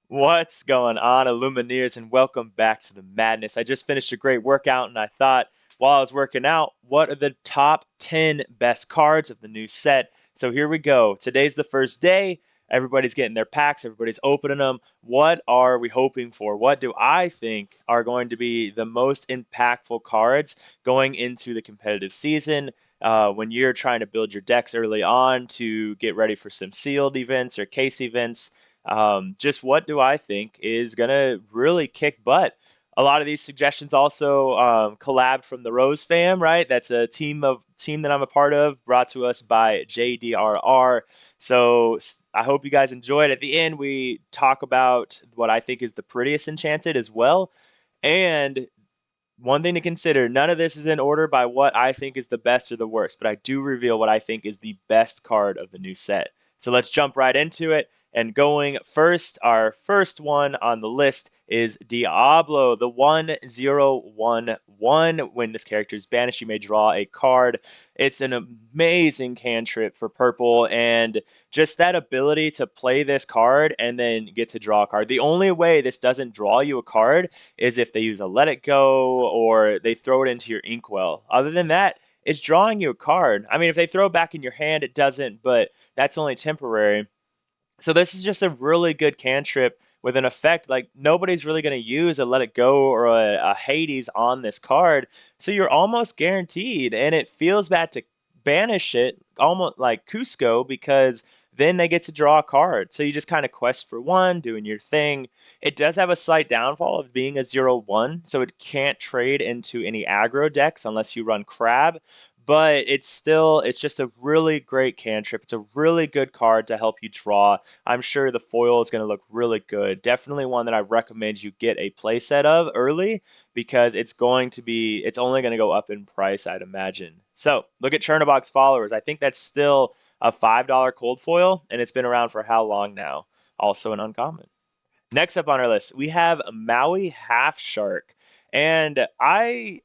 What's going on, Illumineers, and welcome back to the madness. I just finished a great workout, and I thought while I was working out, what are the top 10 best cards of the new set? So here we go. Today's the first day. Everybody's getting their packs, everybody's opening them. What are we hoping for? What do I think are going to be the most impactful cards going into the competitive season? When you're trying to build your decks early on to get ready for some sealed events or case events, just what do I think is going to really kick butt? A lot of these suggestions also collabed from the Rose fam, right? That's a team that I'm a part of, brought to us by JDRR. So I hope you guys enjoyed. At the end, we talk about what I think is the prettiest Enchanted as well. And one thing to consider, none of this is in order by what I think is the best or the worst, but I do reveal what I think is the best card of the new set. So let's jump right into it. And going first, our first one on the list is Diablo, the 1011. When this character is banished, you may draw a card. It's an amazing cantrip for purple, and just that ability to play this card and then get to draw a card. The only way this doesn't draw you a card is if they use a let it go or they throw it into your inkwell. Other than that, it's drawing you a card. I mean, if they throw it back in your hand, it doesn't, but that's only temporary. So this is just a really good cantrip with an effect like nobody's really going to use a let it go or a Hades on this card. So you're almost guaranteed, and it feels bad to banish it, almost like Cusco, because then they get to draw a card. So you just kind of quest for one, doing your thing. It does have a slight downfall of being a 0/1, so it can't trade into any aggro decks unless you run Crab, but it's just a really great cantrip. It's a really good card to help you draw. I'm sure the foil is going to look really good. Definitely one that I recommend you get a playset of early because it's only going to go up in price, I'd imagine. So look at Chernobog's followers. I think that's still a $5 cold foil, and it's been around for how long now? Also an uncommon. Next up on our list, we have Maui Half Shark. And I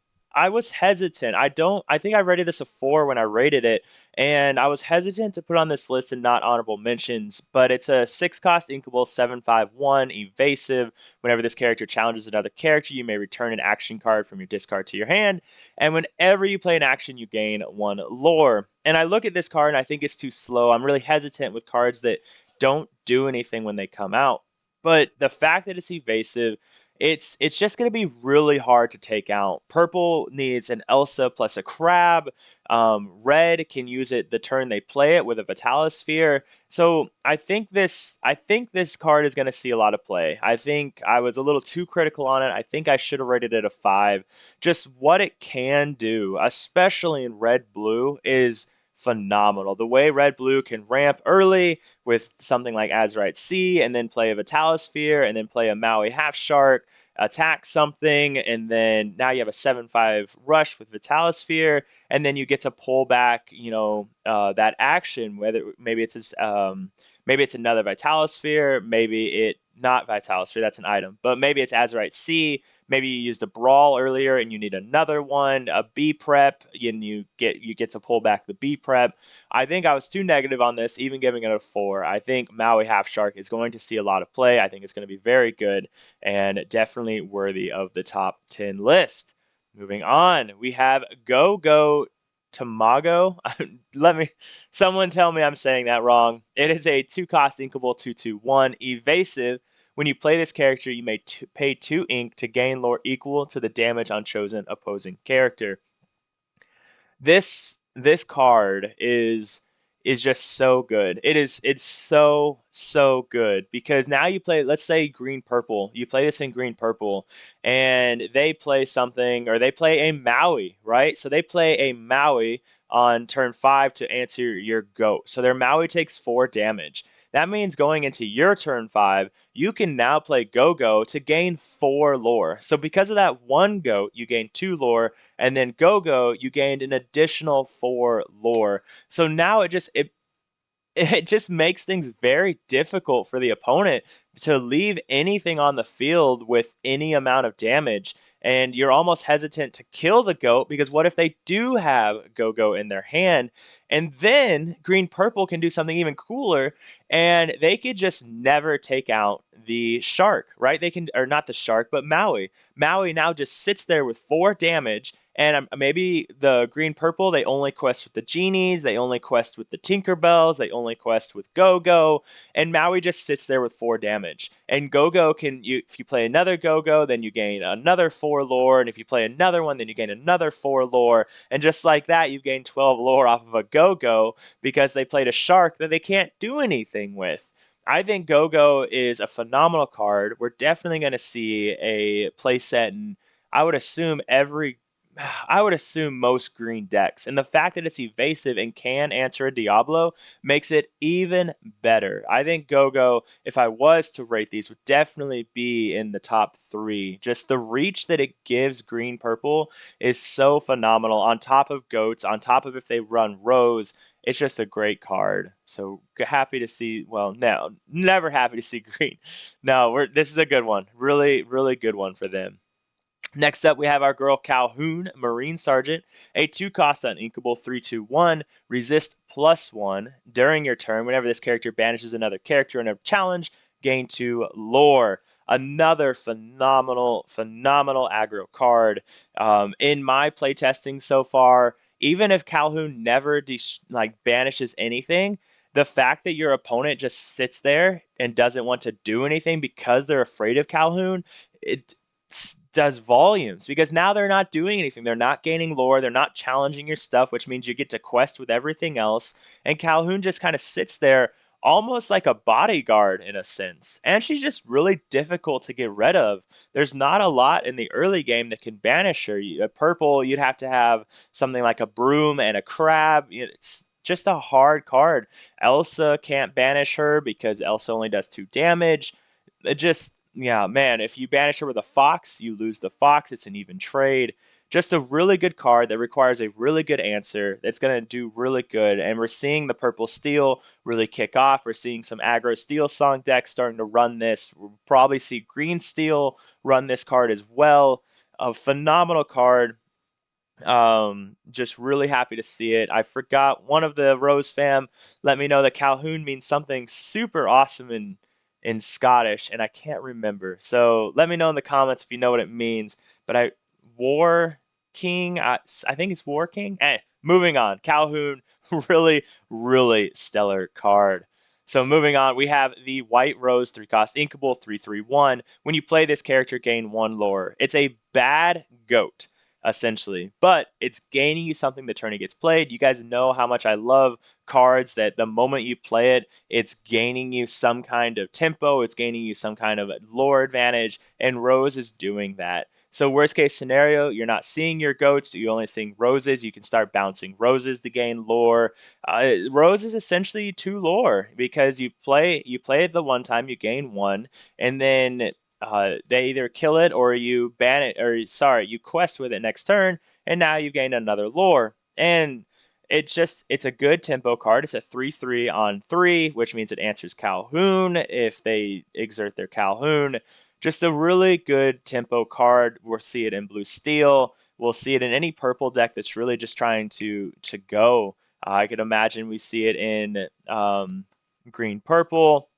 was hesitant. I think I rated this a 4 when I rated it, and I was hesitant to put on this list and not honorable mentions, but it's a 6 cost inkable 7/5/1 evasive. Whenever this character challenges another character, you may return an action card from your discard to your hand, and whenever you play an action, you gain 1 lore. And I look at this card and I think it's too slow. I'm really hesitant with cards that don't do anything when they come out. But the fact that it's evasive, it's just going to be really hard to take out. Purple needs an Elsa plus a crab. Red can use it the turn they play it with a Vitalis Sphere. So I think this card is going to see a lot of play. I think I was a little too critical on it. I think I should have rated it a 5. Just what it can do, especially in red blue, is phenomenal. The way red blue can ramp early with something like Azurite Sea, and then play a Vitalis Sphere, and then play a Maui Half Shark, attack something, and then now you have a 7/5 rush with Vitalis Sphere, and then you get to pull back, that action. Whether maybe it's another Vitalis Sphere, maybe it not Vitalis Sphere. That's an item, but maybe it's Azurite Sea. Maybe you used a brawl earlier and you need another one, a B prep, and you get to pull back the B prep. I think I was too negative on this, even giving it a 4. I think Maui Half Shark is going to see a lot of play. I think it's going to be very good and definitely worthy of the top 10 list. Moving on, we have Gogo Tamago. Someone tell me I'm saying that wrong. It is a 2 cost inkable 2/2/1 evasive. When you play this character, you may pay 2 ink to gain lore equal to the damage on chosen opposing character. This card is just so good. It's so good because now you play, let's say green purple. You play this in green purple and they play something, or they play a Maui, right? So they play a Maui on turn 5 to answer your goat. So their Maui takes 4 damage. That means going into your turn 5, you can now play Go-Go to gain 4 lore. So because of that one goat, you gain 2 lore, and then Go-Go, you gained an additional 4 lore. So now it just makes things very difficult for the opponent to leave anything on the field with any amount of damage. And you're almost hesitant to kill the goat because what if they do have Go Go in their hand? And then green purple can do something even cooler and they could just never take out the shark, right? They can, or not the shark, but Maui. Maui now just sits there with 4 damage, and maybe the green purple, they only quest with the genies, they only quest with the Tinkerbells, they only quest with Gogo, and Maui just sits there with 4 damage. And Gogo can, if you play another Gogo, then you gain another 4 lore, and if you play another one, then you gain another 4 lore, and just like that, you've gained 12 lore off of a Gogo because they played a shark that they can't do anything with. I think Gogo is a phenomenal card. We're definitely going to see a playset, and I would assume every I would assume most green decks. And the fact that it's evasive and can answer a Diablo makes it even better. I think Gogo, if I was to rate these, would definitely be in the top 3. Just the reach that it gives green purple is so phenomenal. On top of goats, on top of if they run Rose, it's just a great card. So happy to see. Well, no, never happy to see green. No, this is a good one. Really, really good one for them. Next up, we have our girl Calhoun, Marine Sergeant, a 2 cost uninkable 3/2/1, resist +1 during your turn. Whenever this character banishes another character in a challenge, gain 2 lore. Another phenomenal, phenomenal aggro card. In my playtesting so far, even if Calhoun never banishes anything, the fact that your opponent just sits there and doesn't want to do anything because they're afraid of Calhoun, it does volumes because now they're not doing anything. They're not gaining lore. They're not challenging your stuff, which means you get to quest with everything else. And Calhoun just kind of sits there almost like a bodyguard in a sense. And she's just really difficult to get rid of. There's not a lot in the early game that can banish her. A purple, you'd have to have something like a broom and a crab. It's just a hard card. Elsa can't banish her because Elsa only does 2 damage. It just, yeah, man, if you banish her with a fox, you lose the fox. It's an even trade. Just a really good card that requires a really good answer that's going to do really good. And we're seeing the purple steel really kick off. We're seeing some aggro steel song decks starting to run this. We'll probably see green steel run this card as well. A phenomenal card. Just really happy to see it. I forgot one of the Rose fam let me know that Calhoun means something super awesome in Scottish, and I can't remember. So let me know in the comments if you know what it means. But War King, I think it's War King. Moving on. Calhoun, really, really stellar card. So moving on, we have the White Rose 3 cost inkable 3/3/1. When you play this character, gain 1 lore. It's a bad goat essentially. But it's gaining you something the turn it gets played. You guys know how much I love cards that the moment you play it, it's gaining you some kind of tempo, it's gaining you some kind of lore advantage, and Rose is doing that. So worst case scenario, you're not seeing your goats, you're only seeing roses. You can start bouncing roses to gain lore. Rose is essentially 2 lore because you play it the one time, you gain 1, and then they either kill it or you ban it, or sorry, you quest with it next turn, and now you've gained another lore. And it's a good tempo card. It's a 3/3 on 3, which means it answers Calhoun if they exert their Calhoun. Just a really good tempo card. We'll see it in blue steel. We'll see it in any purple deck that's really just trying to go. I could imagine we see it in green purple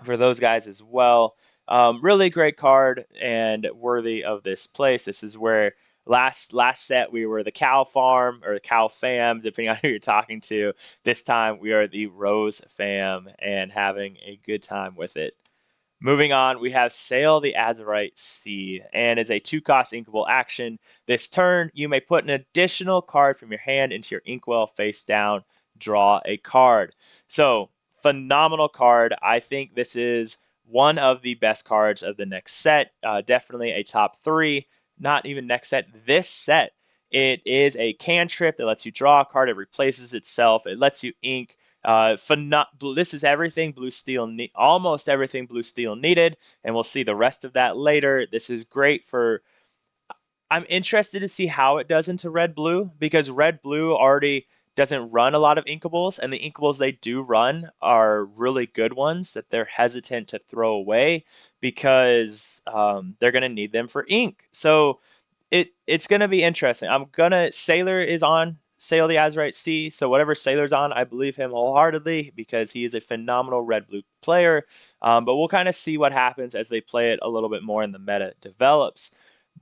for those guys as well. Really great card and worthy of this place. This is where last set we were the cow farm or the cow fam, depending on who you're talking to. This time we are the Rose fam and having a good time with it. Moving on, we have Sail the Azurite Sea, and it's a 2 cost inkable action. This turn, you may put an additional card from your hand into your inkwell face down, draw a card. So, phenomenal card. I think this is one of the best cards of the next set. Definitely a top 3. Not even next set, this set. It is a cantrip that lets you draw a card. It replaces itself. It lets you ink. This is everything blue steel, almost everything blue steel needed, and we'll see the rest of that later. This is great for. I'm interested to see how it does into red blue because red blue already doesn't run a lot of inkables, and the inkables they do run are really good ones that they're hesitant to throw away because they're going to need them for ink. So it's gonna be interesting. Sailor is on Sail the Azurite Sea, so whatever Sailor's on, I believe him wholeheartedly because he is a phenomenal red-blue player. But we'll kind of see what happens as they play it a little bit more and the meta develops.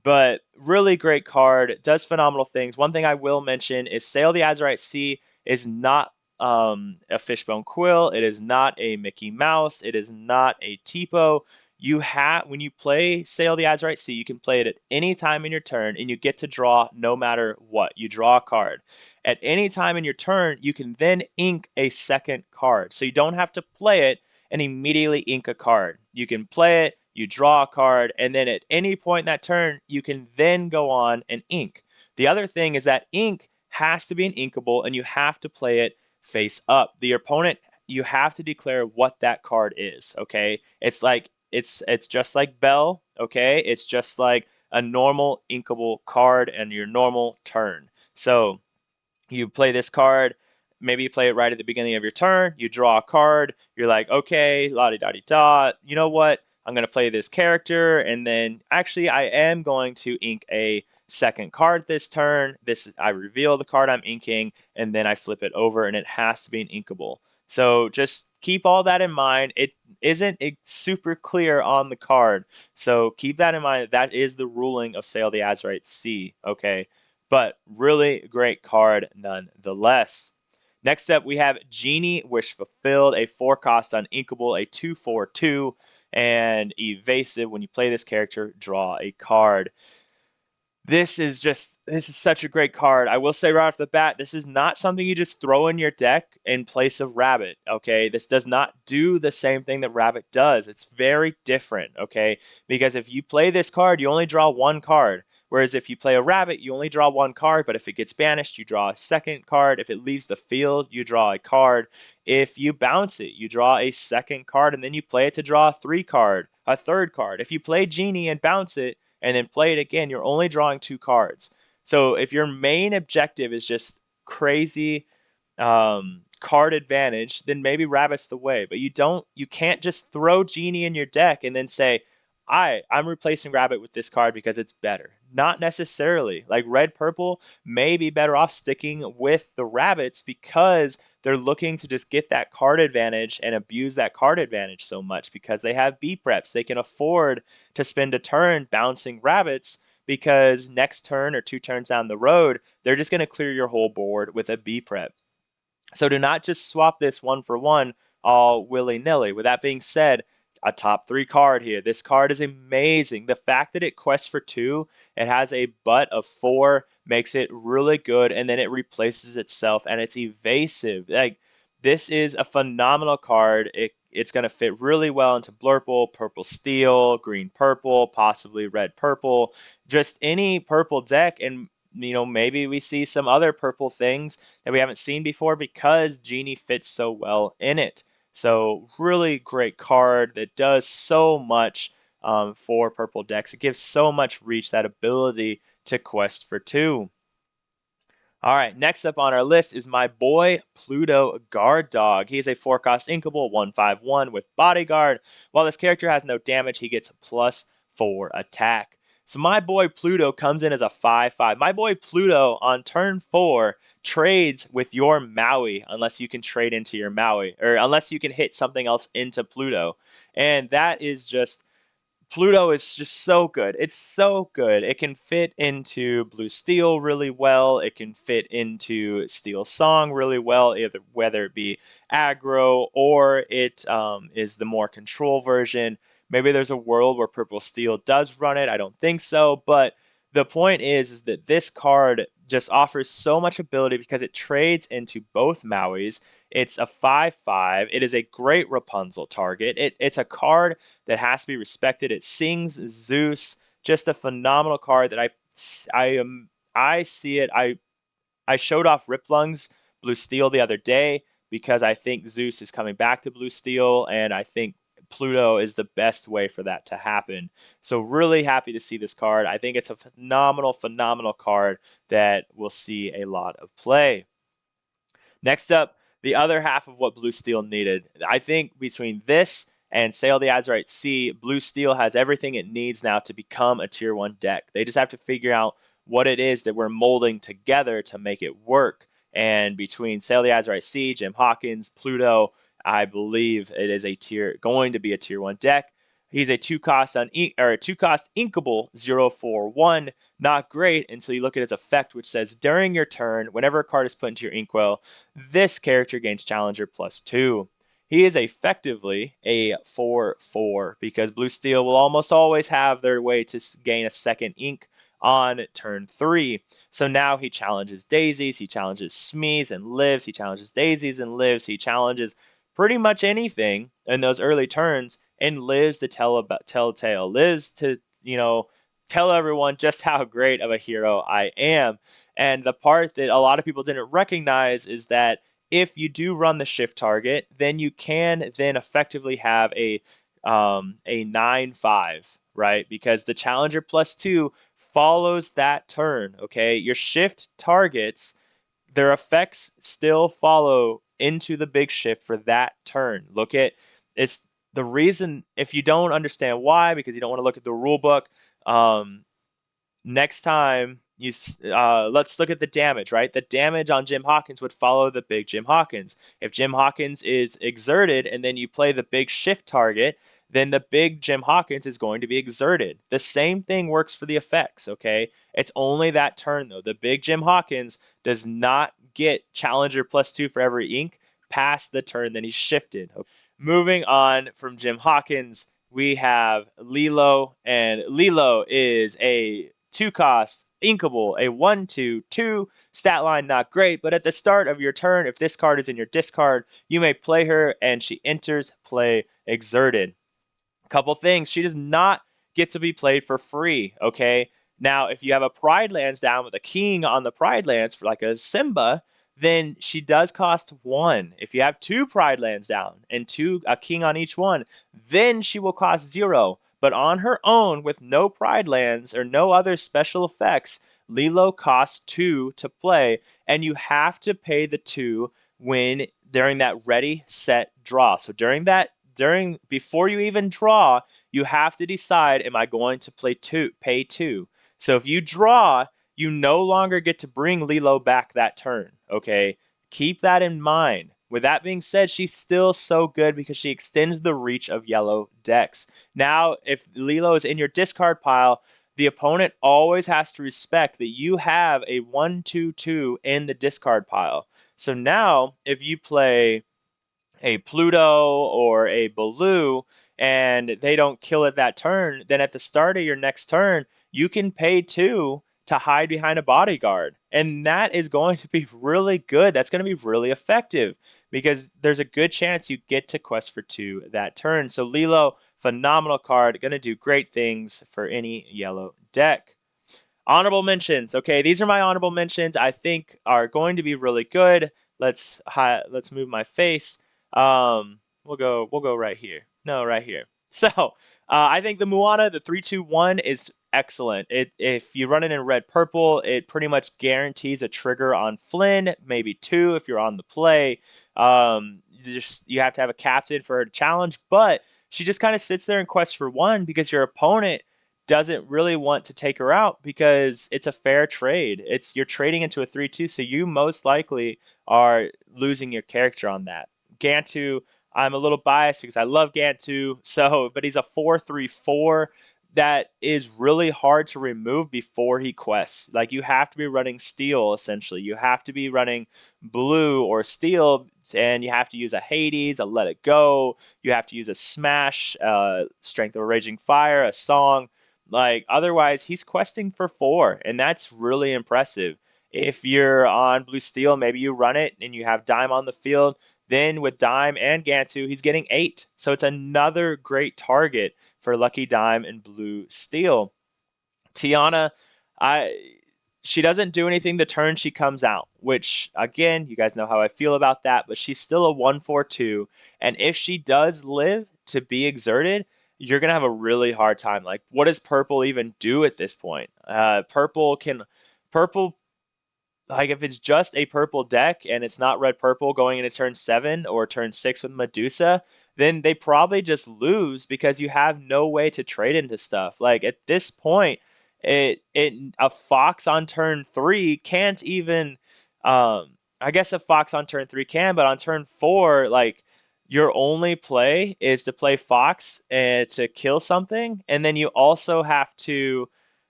But really great card, does phenomenal things. One thing I will mention is Sail the Azurite Sea is not a Fishbone Quill. It is not a Mickey Mouse. It is not a Tipo. You have when you play Sail the Azurite Sea, you can play it at any time in your turn, and you get to draw no matter what. You draw a card. At any time in your turn, you can then ink a second card. So you don't have to play it and immediately ink a card. You can play it, you draw a card, and then at any point in that turn, you can then go on and ink. The other thing is that ink has to be an inkable, and you have to play it face up. The opponent, you have to declare what that card is. Okay, it's just like Bell. Okay, it's just like a normal inkable card and your normal turn. So you play this card. Maybe you play it right at the beginning of your turn. You draw a card. You're like, okay, la di da di da. You know what? I'm going to play this character. And then actually, I am going to ink a second card this turn. I reveal the card I'm inking, and then I flip it over, and it has to be an inkable. So just keep all that in mind. It isn't super clear on the card. So keep that in mind. That is the ruling of Sail the Azurite Sea. Okay. But really great card nonetheless. Next up, we have Genie, Wish Fulfilled, a 4-cost uninkable, a 2/4/2, and evasive. When you play this character, draw a card. This is such a great card. I will say right off the bat, this is not something you just throw in your deck in place of Rabbit. Okay, this does not do the same thing that Rabbit does. It's very different. Okay, because if you play this card, you only draw one card. Whereas if you play a Rabbit, you only draw one card, but if it gets banished, you draw a second card. If it leaves the field, you draw a card. If you bounce it, you draw a second card, and then you play it to draw a third card. If you play Genie and bounce it, and then play it again, you're only drawing 2 cards. So if your main objective is just crazy card advantage, then maybe Rabbit's the way. But you can't just throw Genie in your deck and then say, I'm replacing Rabbit with this card because it's better. Not necessarily. Like red purple may be better off sticking with the Rabbits because they're looking to just get that card advantage and abuse that card advantage so much because they have B preps. They can afford to spend a turn bouncing Rabbits because next turn or 2 turns down the road, they're just going to clear your whole board with a B prep. So do not just swap this one for one all willy nilly. With that being said, a top 3 card here. This card is amazing. The fact that it quests for 2, it has a butt of 4, makes it really good, and then it replaces itself, and it's evasive. Like this is a phenomenal card. It's going to fit really well into Blurple, Purple Steel, Green Purple, possibly Red Purple, just any purple deck, and maybe we see some other purple things that we haven't seen before because Genie fits so well in it. So really great card that does so much for purple decks. It gives so much reach, that ability to quest for 2. All right, next up on our list is my boy Pluto Guard Dog. He is a 4-cost inkable 1/5/1 with Bodyguard. While this character has no damage, he gets +4 attack. So my boy Pluto comes in as a 5/5. My boy Pluto on turn 4 trades with your Maui unless you can trade into your Maui or unless you can hit something else into Pluto. And that is just Pluto is just so good. It's so good. It can fit into Blue Steel really well. It can fit into Steel Song really well, either whether it be aggro or it is the more control version. Maybe there's a world where Purple Steel does run it. I don't think so, but the point is that this card just offers so much ability because it trades into both Mauis. It's a 5/5. It is a great Rapunzel target. It's a card that has to be respected. It sings Zeus, just a phenomenal card that I see it. I showed off Riplung's Blue Steel the other day because I think Zeus is coming back to Blue Steel, and I think Pluto is the best way for that to happen. So really happy to see this card. I think it's a phenomenal, phenomenal card that will see a lot of play. Next up, the other half of what Blue Steel needed. I think between this and Sail the Azurite Sea, Blue Steel has everything it needs now to become a tier 1 deck. They just have to figure out what it is that we're molding together to make it work. And between Sail the Azurite Sea, Jim Hawkins, Pluto, I believe it is going to be a tier 1 deck. He's a two cost inkable 0/4/1. Not great until you look at his effect, which says during your turn, whenever a card is put into your inkwell, this character gains Challenger +2. He is effectively a 4/4 because Blue Steel will almost always have their way to gain a second ink on turn 3. So now he challenges daisies, he challenges Smees and lives, he challenges daisies and lives, he challenges pretty much anything in those early turns and lives to telltale, lives to, tell everyone just how great of a hero I am. And the part that a lot of people didn't recognize is that if you do run the shift target, then you can then effectively have a 9/5, right? Because the Challenger +2 follows that turn. Okay, your shift targets, their effects still follow into the big shift for that turn. Look at it's the reason if you don't understand why, because you don't want to look at the rule book. Next time let's look at the damage, right? The damage on Jim Hawkins would follow the big Jim Hawkins. If Jim Hawkins is exerted and then you play the big shift target, then the big Jim Hawkins is going to be exerted. The same thing works for the effects, okay? It's only that turn though. The big Jim Hawkins does not get Challenger +2 for every ink past the turn that he's shifted. Okay? Moving on from Jim Hawkins, we have Lilo, and Lilo is a two-cost inkable, a 1/2/2 stat line, not great, but at the start of your turn, if this card is in your discard, you may play her, and she enters play exerted. Couple things. She does not get to be played for free, okay? Now, if you have a Pride Lands down with a king on the Pride Lands for like a Simba, then she does cost 1. If you have 2 Pride Lands down and a king on each one, then she will cost 0. But on her own, with no Pride Lands or no other special effects, Lilo costs 2 to play, and you have to pay the 2 when during that ready, set, draw. So before you even draw, you have to decide, am I going to pay 2? So if you draw, you no longer get to bring Lilo back that turn, okay? Keep that in mind. With that being said, she's still so good because she extends the reach of yellow decks. Now, if Lilo is in your discard pile, the opponent always has to respect that you have a 1/2/2 in the discard pile. So now, if you play a Pluto or a Baloo and they don't kill it that turn, then at the start of your next turn, you can pay 2 to hide behind a bodyguard. And that is going to be really good. That's going to be really effective because there's a good chance you get to quest for 2 that turn. So Lilo, phenomenal card, going to do great things for any yellow deck. Honorable mentions. Okay, these are my honorable mentions. I think are going to be really good. Let's move my face. We'll go right here. No, right here. So I think the Moana, the 3/2/1 is excellent. If you run it in red purple, it pretty much guarantees a trigger on Flynn, maybe 2 if you're on the play. You have to have a captain for her to challenge, but she just kind of sits there and quests for 1 because your opponent doesn't really want to take her out because it's a fair trade. You're trading into a 3/2, so you most likely are losing your character on that. Gantu, I'm a little biased because I love Gantu, but he's a 4/3/4 that is really hard to remove before he quests. Like you have to be running steel essentially. You have to be running blue or steel, and you have to use a Hades, a Let It Go. You have to use a Smash, Strength of a Raging Fire, a Song. Like otherwise, he's questing for 4, and that's really impressive. If you're on blue steel, maybe you run it and you have Dime on the field. Then with Dime and Gantu, he's getting 8. So it's another great target for Lucky Dime and Blue Steel. Tiana, I she doesn't do anything the turn she comes out, which again, you guys know how I feel about that, but she's still a 1/4/2. And if she does live to be exerted, you're gonna have a really hard time. Like, what does purple even do at this point? Purple like if it's just a purple deck and it's not red purple going into turn 7 or turn 6 with Medusa, then they probably just lose because you have no way to trade into stuff. Like at this point, A fox on turn 3 can't even I guess a fox on turn 3 can, but on turn 4, like your only play is to play fox and to kill something, and then you also have to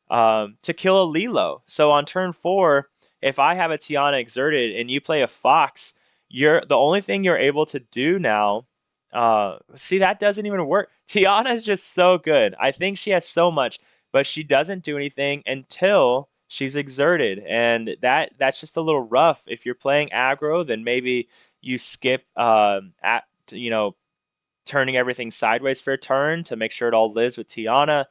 kill a Lilo. So on turn 4, if I have a Tiana exerted and you play a fox, you're the only thing you're able to do now. See, that doesn't even work. Tiana is just so good. I think she has so much, but she doesn't do anything until she's exerted, and that's just a little rough. If you're playing aggro, then maybe you skip at you know turning everything sideways for a turn to make sure it all lives with Tiana.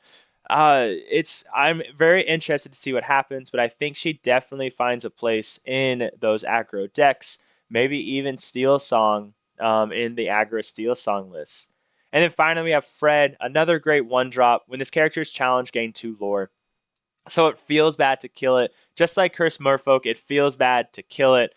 It's I'm very interested to see what happens, but I think she definitely finds a place in those aggro decks, maybe even Steel Song in the aggro Steel Song list. And then finally we have Fred, another great one drop. When this character is challenged, gain 2 lore. So it feels bad to kill it. Just like Curse Merfolk, it feels bad to kill it.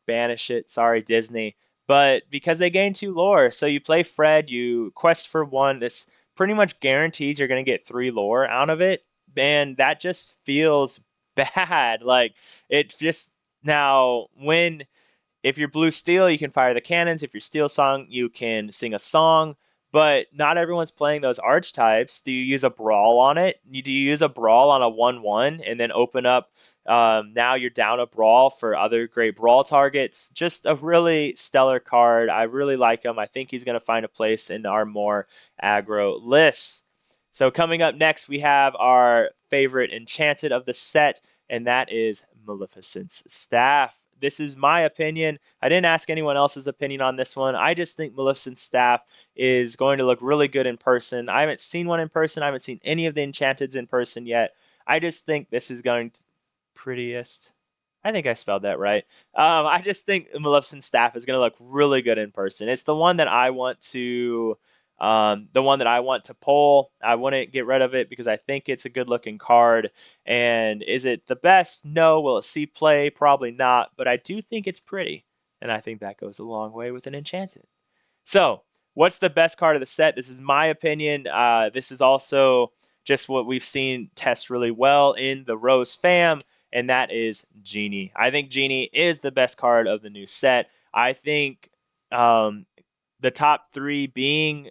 Banish it. Sorry, Disney. But because they gain 2 lore, so you play Fred, you quest for 1. This pretty much guarantees you're going to get 3 lore out of it. And that just feels bad. Like, it just. Now, when if you're blue steel, you can fire the cannons. If you're steel song, you can sing a song. But not everyone's playing those archetypes. Do you use a brawl on it? Do you use a brawl on a 1/1 and then open up? Now you're down a brawl for other great brawl targets. Just a really stellar card. I really like him. I think he's going to find a place in our more aggro lists. So coming up next, we have our favorite Enchanted of the set, and that is Maleficent's Staff. This is my opinion. I didn't ask anyone else's opinion on this one. I just think Maleficent's Staff is going to look really good in person. I haven't seen one in person. I haven't seen any of the Enchanteds in person yet. I just think this is going to prettiest. I think I spelled that right. I just think Maleficent's Staff is going to look really good in person. It's the one that I want to pull. I wouldn't get rid of it because I think it's a good looking card. And is it the best? No. Will it see play? Probably not. But I do think it's pretty. And I think that goes a long way with an Enchanted. So, what's the best card of the set? This is my opinion. This is also just what we've seen test really well in the Rose fam, and that is Genie. I think Genie is the best card of the new set. I think um, the top 3 being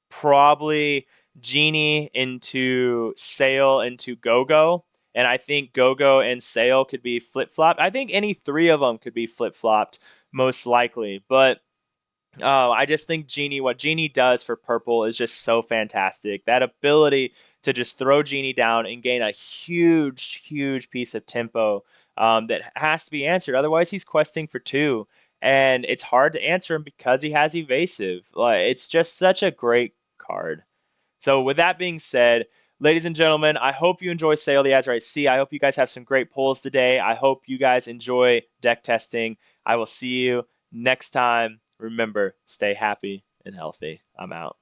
probably Genie into Sail into Gogo. And I think Gogo and Sail could be flip flopped. I think any 3 of them could be flip flopped, most likely. But I just think what Genie does for purple is just so fantastic. That ability to just throw Genie down and gain a huge, huge piece of tempo that has to be answered. Otherwise, he's questing for 2. And it's hard to answer him because he has evasive. Like, it's just such a great card. So, with that being said, ladies and gentlemen, I hope you enjoy Sail the Azurite Sea. I hope you guys have some great pulls today. I hope you guys enjoy deck testing. I will see you next time. Remember, stay happy and healthy. I'm out.